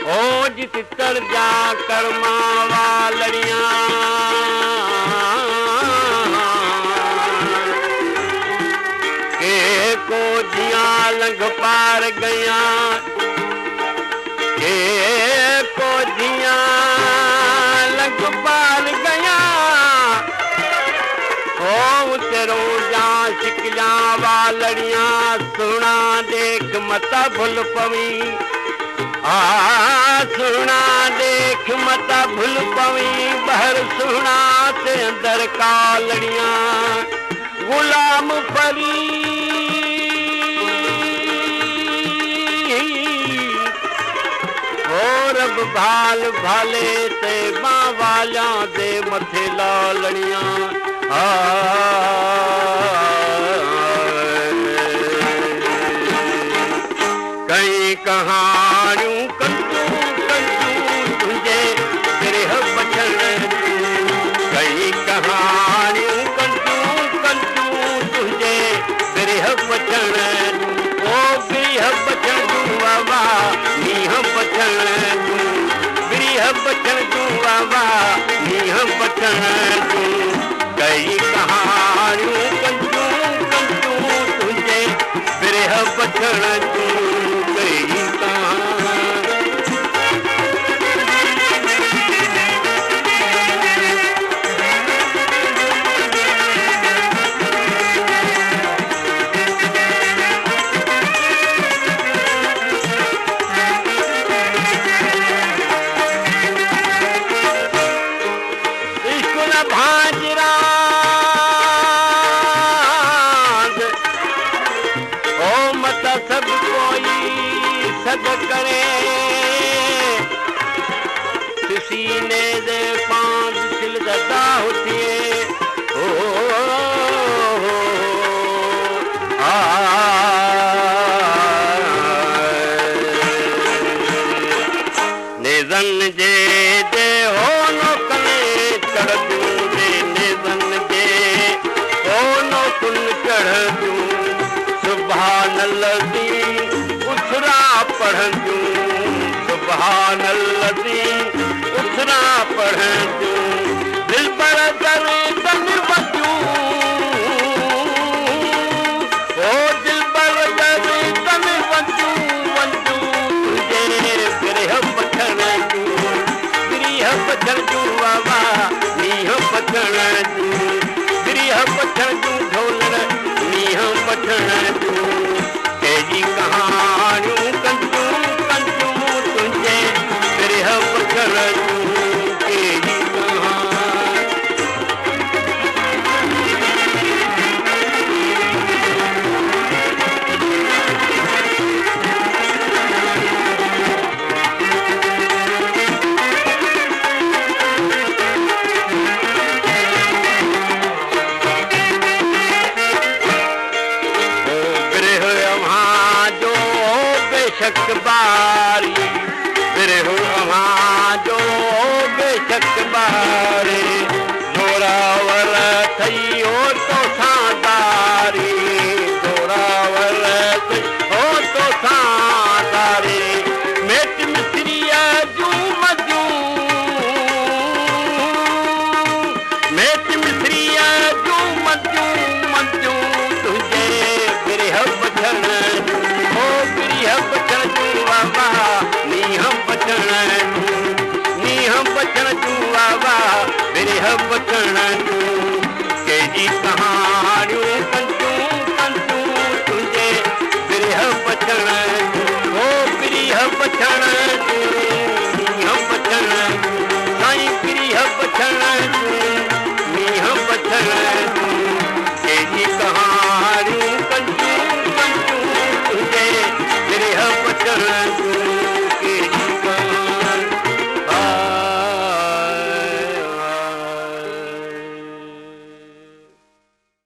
ओ जित तर जा कर्मा वालड़ियां के को जिया लंघ पार गया के को जिया लंघ पार गया ओ तेरो जा शिकजा वालड़ियां सुना देख मता भुल पवी सुना देख मता भुल पवी बहर सुना ते अंदर कालड़ियां गुलाम परी रब भाल भाले ते मां वालियां दे मथे लालड़ियां कई कहानियूं कंजूं कंजूं तुंहिंजे गिरह बचण कई कहानियूं कंजूं कंजूं तुंहिंजे गिरह बचण ओ गिरह बचण जूं वावा मींहं बचण जूं गिरह बचण जूं वावा मींहं बचण जूं कई कहानियूं कंजूं कंजूं तुंहिंजे गिरह बचण जूं भांजरा ओ मत सब कोई सद करे सीने दे पांच सिल ददा होती निधन जे दे हो नौकने चढ़ सुभान अल्लाह उथरा पढ़ जूं सुभान अल्लाह उथरा पढ़ जूं दिल पर करे तन वजूं ओ दिल पर करे तन वजूं वजूं तुझे गिरह बचण जूं गिरह बचण जूं वावा मींहं बचण जूं गिरह बचण जूं ढोलर मींहं बचण जूं तेजी कहानियूं कंजूं कंजूं तुंहिंजे गिरह बचण जूं तेजी बेशक बारी गिरह जो बेशक बारी